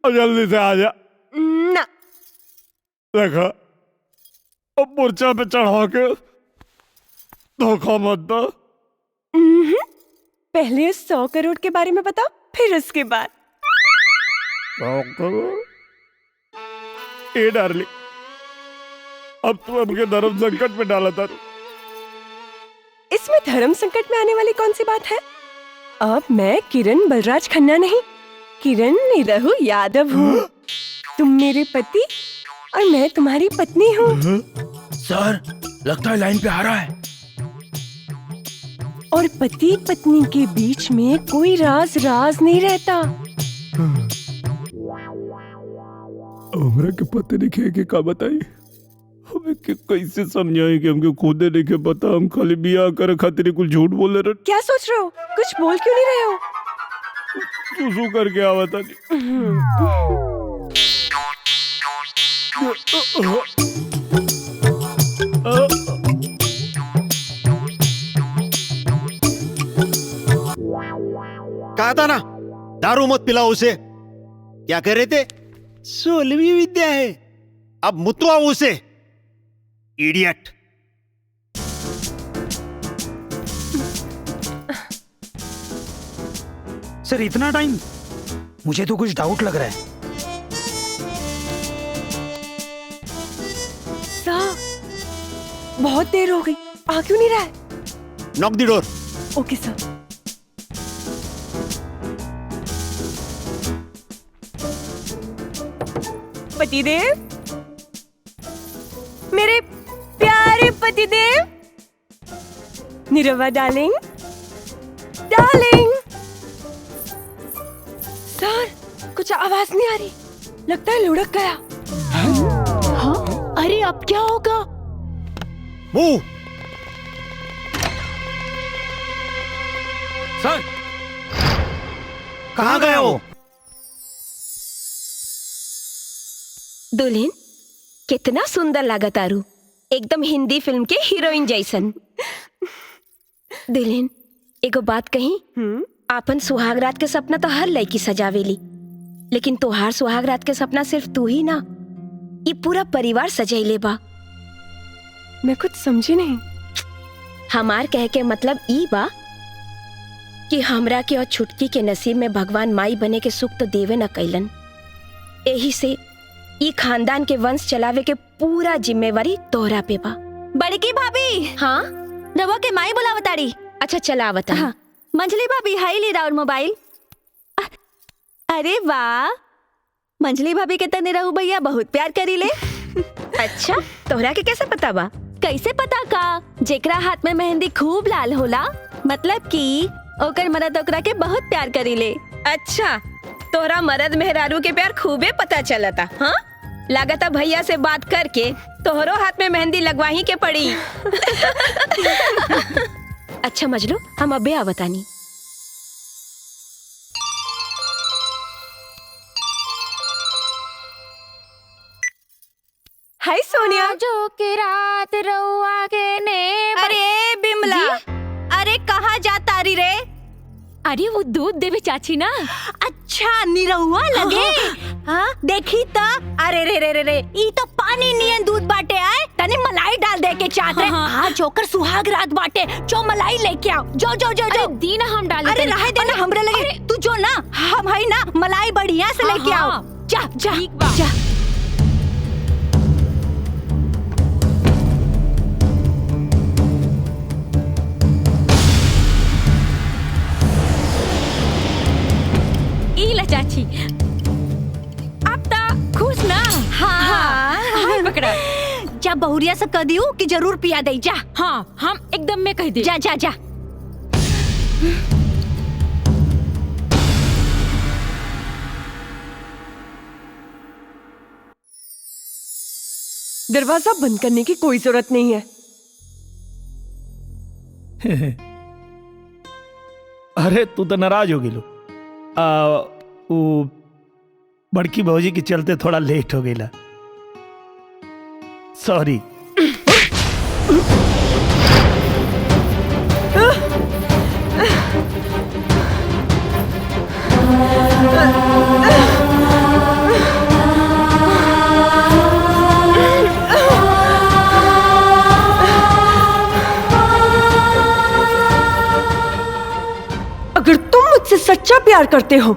अब जल्दी से आ जा। ना देखा, अब मूर्छा पे चढ़ा के धोखा मत दो। पहले उस 100 करोड़ के बारे में बताओ, फिर उसके बाद। ए डार्लिंग, अब तू हमके धर्म संकट में डाला था। इसमें धर्म संकट में आने वाली कौन सी बात है? अब मैं किरण बलराज खन्ना नहीं, किरण निरहु यादव हूँ। तुम मेरे पति और मैं तुम्हारी पत्नी हूँ। सर, लगता है लाइन पे आ रहा है। और पति पत्नी के बीच में कोई राज नहीं रहता। हमरा के पते लिखे के का बताई, हमें के कैसे समझाए कि हमके खुदे लिखे पता। हम खाली बियाह करे खातिर कुछ झूठ बोले रहे। क्या सोच रहे हो? कुछ बोल क्यों नहीं रहे हो? सुसु करके आवा था। कहा था ना, दारू मत पिलाओ उसे। क्या कह रहे थे? 16वीं विद्या है, अब मुतवाओ उसे, इडियट। सर इतना टाइम? मुझे तो कुछ डाउट लग रहा है। साहब, बहुत देर हो गई, आ क्यों नहीं रहा है? Knock the door. Okay sir. पतिदेव, मेरे प्यारे पतिदेव, निरवा डार्लिंग, डार्लिंग। सर, कुछ आवाज नहीं आ रही, लगता है लुढ़क गया। हाँ? अरे अब क्या होगा? मूव। सर, कहाँ गया वो? दुल्हन, कितना सुंदर लागत आरू, एकदम हिंदी फिल्म के हीरोइन जैसन। दुल्हन, एगो बात कही, आपन सुहागरात के सपना तो हर लड़की सजावेली, लेकिन तोहार सुहागरात के सपना सिर्फ तू ही ना, ये पूरा परिवार सजैले बा। मैं कुछ समझी नहीं। हमार कह के मतलब ई बा कि हमरा के और छुटकी के नसीब में भगवान माई बने के सुख तो देवे न कैलन। यही से ई खानदान के वंश चलावे के पूरा जिम्मेवारी तोहरा पे बा। बड़की भाभी, हाँ, रवा के माई बुलावताड़ी। अच्छा चला बता। हाँ, मंजली भाभी हाई ली राउर मोबाइल। अरे वाह, मंजली भाभी के तने रहू भैया बहुत प्यार करी ले। अच्छा, तोहरा के कैसे पता बा? कैसे पता का? जेकरा हाथ में मेहंदी खूब लाल होला, मतलब कि ओकर मरद ओकरा के बहुत प्यार करी ले। अच्छा, तोहरा मर्द मेहरारू के प्यार खूबे पता चलता। हाँ, लागता भैया से बात करके तोहरो हाथ में मेहंदी लगवाही के पड़ी। अच्छा मजलू, हम अबे आवतानी। हाय सोनिया। जो के रात रउआ के ने। अरे बिमला, अरे कहाँ जा तारी रे? अरे वो दूध देवे चाची ना। अच्छा, निरहुआ लगे। हाँ, देखी तो। अरे रे रे रे रे, ई तो पानी नियन दूध बाटे आए, तने मलाई डाल दे के चाहते। हाँ, जोकर सुहाग रात बाटे, जो मलाई लेके आओ। जो जो जो जो दीना हम डाल। अरे रहे देना, हमरे लगे। तू जो ना, हम है ना, मलाई बढ़िया से लेके आओ। जा जा जा। चाची, अब तो खुश ना? हाँ, पकड़ा। जा बहुरिया से कह दियो कि जरूर पिया दे। जा। हाँ, हम एकदम में कह दे। जा जा जा। दरवाजा बंद करने की कोई जरूरत नहीं है। अरे तू तो नाराज हो गिलो। वो बड़की भौजी के चलते थोड़ा लेट हो गया, सॉरी। सच्चा प्यार करते हो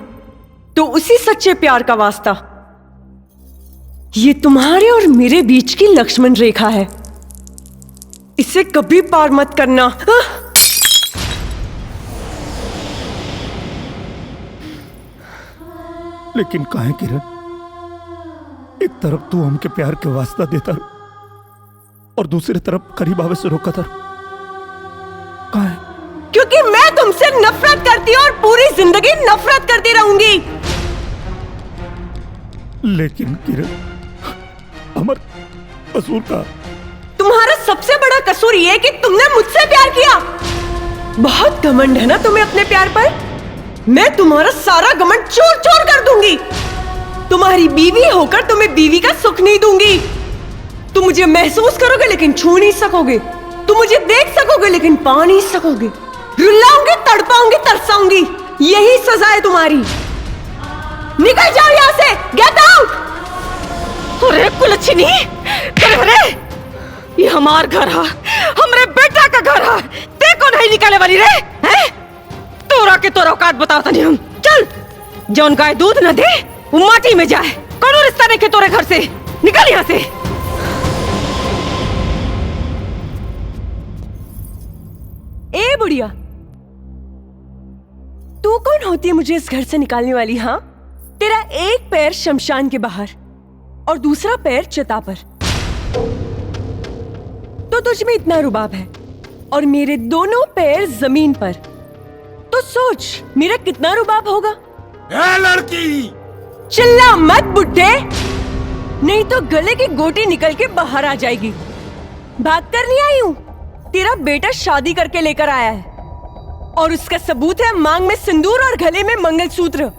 तो उसी सच्चे प्यार का वास्ता ये तुम्हारे और मेरे बीच की लक्ष्मण रेखा है। इसे कभी पार मत करना। लेकिन काहे किरण, एक तरफ तू हमके प्यार के वास्ता देता रू और दूसरी तरफ करीब आवे से रोका था। काहे? क्योंकि मैं तुमसे नफरत करती हूँ और पूरी जिंदगी नफरत करती रहूंगी। लेकिन किरण, हमार कसूर का? तुम्हारा सबसे बड़ा कसूर ये है कि तुमने मुझसे प्यार किया। बहुत घमंड है ना तुम्हें अपने प्यार पर। मैं तुम्हारा सारा घमंड चूर चूर कर दूंगी। तुम्हारी बीवी होकर तुम्हें बीवी का सुख नहीं दूंगी। तुम मुझे महसूस करोगे लेकिन छू नहीं सकोगे। तुम मुझे देख सकोगे लेकिन पा नहीं सकोगे। रुलाऊंगी, तड़पाऊंगी, तरसाऊंगी। यही सजा है तुम्हारी। निकल जाओ यहाँ से, गेट आउट। अरे कुलच्छनी, अरे ये हमार घर है, हमरे बेटा का घर है। देखो नहीं निकाले वाली रे, हैं? तोरा के तोरा औकात बताओ तनी हम। चल, जौन गाय दूध न दे वो माटी में जाए। कोनो रिश्ता नहीं के तोरे घर से। निकल यहाँ से। ए बुढ़िया, तू कौन होती है मुझे इस घर से निकालने वाली? हाँ, तेरा एक पैर शमशान के बाहर और दूसरा पैर चिता पर। तो तुझ में इतना रुबाब है और मेरे दोनों पैर जमीन पर। तो सोच मेरा कितना रुबाब होगा। ए लड़की, चिल्ला मत बुड्ढे, नहीं तो गले की गोटी निकल के बाहर आ जाएगी। भाग कर नहीं आई हूँ, तेरा बेटा शादी करके लेकर आया है और उसका सबूत है मांग में सिंदूर और गले में मंगलसूत्र।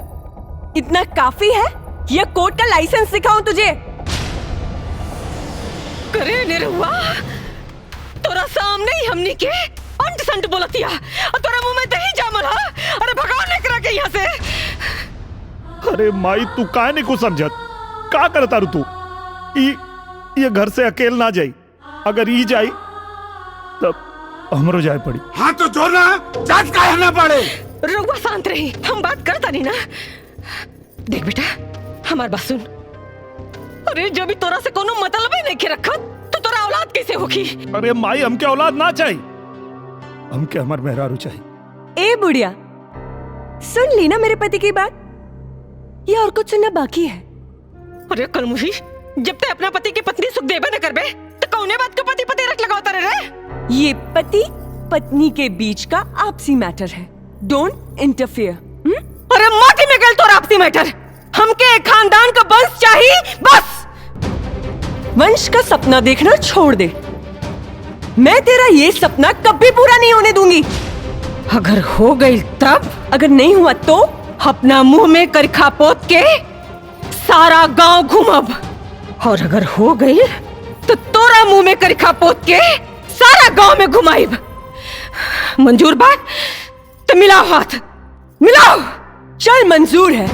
इतना काफी है या कोर्ट का लाइसेंस दिखाऊं तुझे? करे निरुआ, तोरा सामने ही हमनी के अंट संट बोलतिया और तोरा मुंह में दही जामल हा। अरे भगवान ने करा के यहाँ से। अरे माई, तू काहे नहीं कुछ समझत? का करता रू तू? ये घर से अकेल ना जाई। अगर ई जाई तब हमरो जाए पड़ी। हाँ तो जो ना जांच का है ना पड़े। रुआ शांत रही, हम बात करता नहीं ना। देख बेटा, हमार बात सुन। अरे जब भी तोरा से कोनो मतलब ही नहीं के रखा तो तोरा औलाद कैसे होगी? अरे माई, हमके औलाद ना चाहिए, हमके हमार मेहरारू चाहिए। ए बुढ़िया, सुन ली ना मेरे पति की बात? ये और कुछ सुनना बाकी है। अरे कलमुही, जब ते अपना पति की पत्नी सुख देबे न करबे तो कौने बात को पति पति रख लगावता रे? ये पति पत्नी के बीच का आपसी मैटर है। Don't interfere. अरे माटी में गल तो आपसी मैटर। हमके खानदान का वंश चाहिए, बस। वंश का सपना देखना छोड़ दे। मैं तेरा ये सपना कभी पूरा नहीं होने दूंगी। अगर हो गई तब, अगर नहीं हुआ तो अपना मुंह में करखा पोत के सारा गांव घूमब। और अगर हो गई तो तोरा मुंह में करखा पोत के सारा गांव में घुमाइब। मंजूर बात तो मिलाओ हाथ, मिलाओ। चल, मंजूर है।